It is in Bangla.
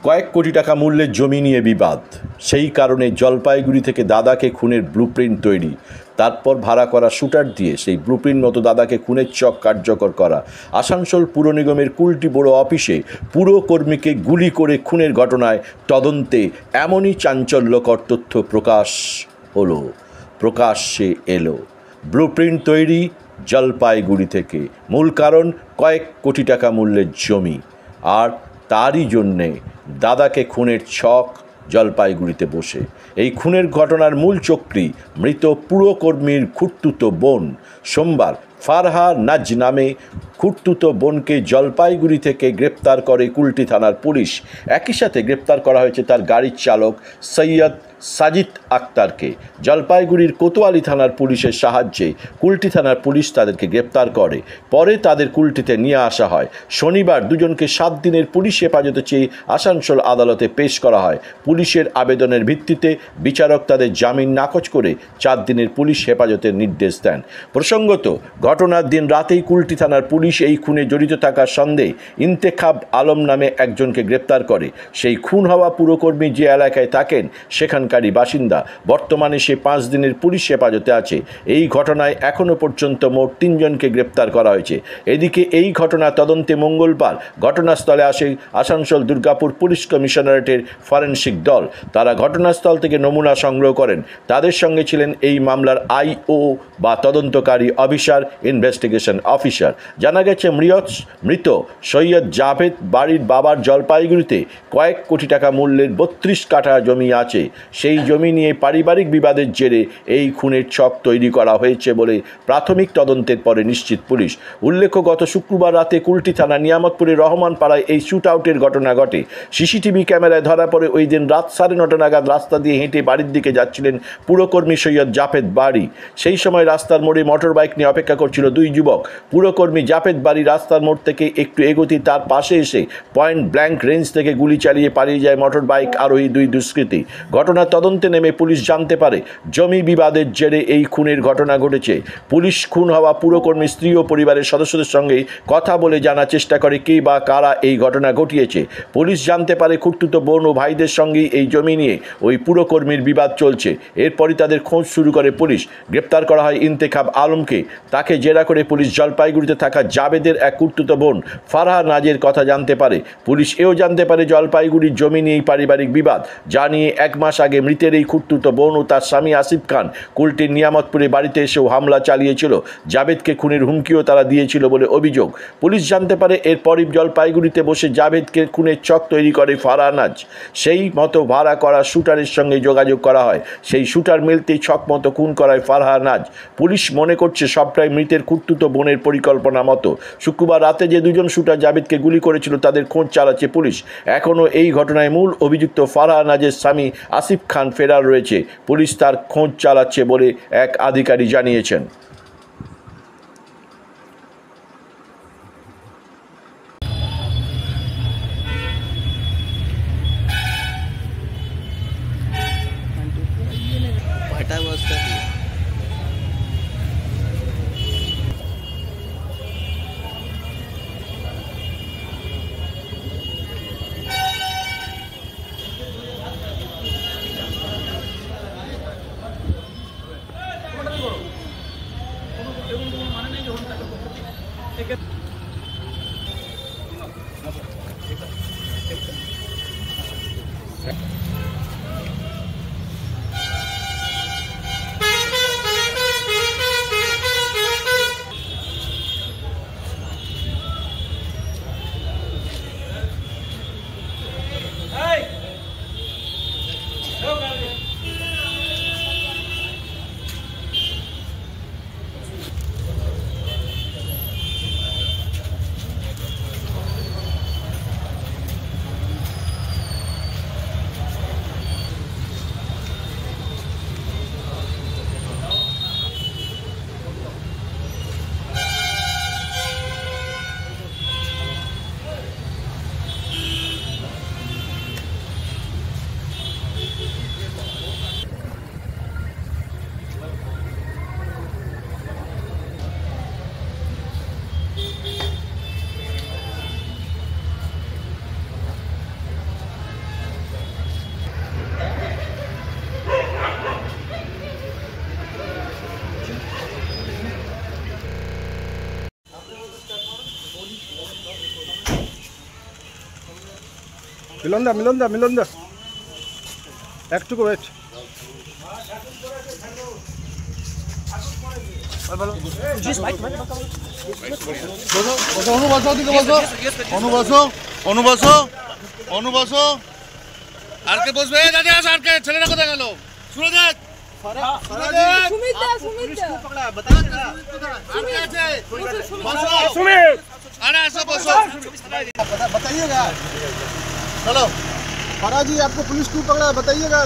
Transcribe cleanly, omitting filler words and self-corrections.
কয়েক কোটি টাকা মূল্যের জমি নিয়ে বিবাদ, সেই কারণে জলপাইগুড়ি থেকে দাদাকে খুনের ব্লুপ্রিন্ট তৈরি, তারপর ভাড়া করা শুটার দিয়ে সেই ব্লুপ্রিন্ট মতো দাদাকে খুনের চক কার্যকর করা। আসানসোল পুর নিগমের কুলটি বড় অফিসে পুরকর্মীকে গুলি করে খুনের ঘটনায় তদন্তে এমনই চাঞ্চল্যকর তথ্য প্রকাশ্যে এলো। ব্লুপ্রিন্ট তৈরি জলপাইগুড়ি থেকে, মূল কারণ কয়েক কোটি টাকা মূল্যের জমি, আর তারই জন্যে দাদাকে খুনের ছক জলপাইগুড়িতে বসে। এই খুনের ঘটনার মূল চক্রী মৃত পুরকর্মীর খুড়তুতো বোন। সোমবার ফারহা নাজ নামে খুড়তুতো বোনকে জলপাইগুড়ি থেকে গ্রেপ্তার করে কুলটি থানার পুলিশ। একই সাথে গ্রেপ্তার করা হয়েছে তার গাড়ির চালক সৈয়দ সাজিদ আক্তারকে। জলপাইগুড়ির কোতোয়ালি থানার পুলিশের সাহায্যে কুলটি থানার পুলিশ তাদেরকে গ্রেপ্তার করে। পরে তাদের কুলটিতে নিয়ে আসা হয়। শনিবার দুজনকে 7 দিনের পুলিশ হেফাজতে চেয়ে আসানসোল আদালতে পেশ করা হয়। পুলিশের আবেদনের ভিত্তিতে বিচারক তাদের জামিন নাকচ করে 4 দিনের পুলিশ হেফাজতের নির্দেশ দেন। প্রসঙ্গত, ঘটনার দিন রাতেই কুলটি থানার পুলিশ এই খুনে জড়িত থাকার সন্দেহে ইন্তেখাব আলম নামে একজনকে গ্রেপ্তার করে। সেই খুন হওয়া পুরকর্মী যে এলাকায় থাকেন সেখানকারই বাসিন্দা। বর্তমানে সে 5 দিনের পুলিশ হেফাজতে আছে। এই ঘটনায় এখনও পর্যন্ত মোট 3 জনকে গ্রেপ্তার করা হয়েছে। এদিকে এই ঘটনা তদন্তে মঙ্গলবার ঘটনাস্থলে আসে আসানসোল দুর্গাপুর পুলিশ কমিশনারেটের ফরেনসিক দল। তারা ঘটনাস্থল থেকে নমুনা সংগ্রহ করেন। তাদের সঙ্গে ছিলেন এই মামলার আইও বা তদন্তকারী অফিসার, ইনভেস্টিগেশন অফিসার। জানা গেছে মৃত সৈয়দ জাভেদ বাড়ির বাবার জলপাইগুড়িতে কয়েক কোটি টাকা মূল্যের 32 কাঠা জমি আছে। সেই জমি নিয়ে পারিবারিক বিবাদের জেরে এই খুনের ছক তৈরি করা হয়েছে বলে প্রাথমিক তদন্তের পরে নিশ্চিত পুলিশ। উল্লেখ্য, গত শুক্রবার রাতে কুলটি থানা নিয়ামতপুরের রহমান পাড়ায় এই শুট আউটের ঘটনা ঘটে। সিসিটিভি ক্যামেরায় ধরা পড়ে ওই দিন রাত 9:30 নাগাদ রাস্তা দিয়ে হেঁটে বাড়ির দিকে যাচ্ছিলেন পুরকর্মী সৈয়দ জাভেদ বাড়ি। সেই সময় রাস্তার মোড়ে মোটর বাইক নিয়ে অপেক্ষা করছিল 2 যুবক। পুরকর্মী জাভেদ বাড়ি রাস্তার মোড় থেকে একটু এগোতেই তার পাশে এসে পয়েন্ট ব্ল্যাঙ্ক রেঞ্জ থেকে গুলি চালিয়ে পালিয়ে যায় মোটর বাইক আরোহী 2 দুষ্কৃতী। ঘটনার তদন্তে নেমে পুলিশ জানতে পারে জমি বিবাদের জেরে এই খুনের ঘটনা ঘটেছে। পুলিশ খুন হওয়া পুরকর্মী স্ত্রী ও পরিবারের সদস্যদের সঙ্গে কথা বলে জানার চেষ্টা করে কে বা কারা এই ঘটনা ঘটিয়েছে। পুলিশ জানতে পারে খুড়তুতো বোন ও ভাইদের সঙ্গেই এই জমি নিয়ে ওই পুরকর্মীর বিবাদ চলছে। এরপরই তাদের খোঁজ শুরু করে পুলিশ। গ্রেপ্তার করা হয় ইন্তেখাব আলমকে। তাকে জেরা করে পুলিশ জলপাইগুড়িতে থাকা জাবেদের এক খুড়তুতো বোন ফারহা নাজের কথা জানতে পারে। পুলিশ এও জানতে পারে জলপাইগুড়ির জমি নিয়েই পারিবারিক বিবাদ, যা নিয়ে 1 মাস আগে মৃতের এই খুড়তুতো বোন ও তার স্বামী আসিফ খান কুলটির নিয়ামতপুরে বাড়িতে এসেও হামলা চালিয়েছিল। জাভেদকে খুনের হুমকিও তারা দিয়েছিল বলে অভিযোগ। পুলিশ জানতে পারে এরপরই জলপাইগুড়িতে বসে জাভেদকে খুনের ছক তৈরি করে ফারহা নাজ। সেই মতো ভাড়া করা শুটারের সঙ্গে যোগাযোগ করা হয়। সেই শুটার মিলতেই ছক মতো খুন করায় ফারহা নাজ। পুলিশ মনে করছে সবটাই মৃতের খুড়তুতো বোনের পরিকল্পনা মতো। শুক্রবার রাতে যে 2 জন শুটার জাভেদকে গুলি করেছিল তাদের খোঁজ চালাচ্ছে পুলিশ। এখনও এই ঘটনায় মূল অভিযুক্ত ফারহা নাজের স্বামী আসিফ খান ফেরার রয়েছে। পুলিশ তার খোঁজ চালাচ্ছে বলে এক আধিকারিক জানিয়েছেন। মিলন দা একটুকু ওয়েট। অনুবাসো আর কে বসবে? দাদা আস, আর কে? ছেলেটা কোথায় গেল? সুরজ बताइएगा। चलो फराज जी, आपको पुलिस क्यों पकड़ा बताइएगा।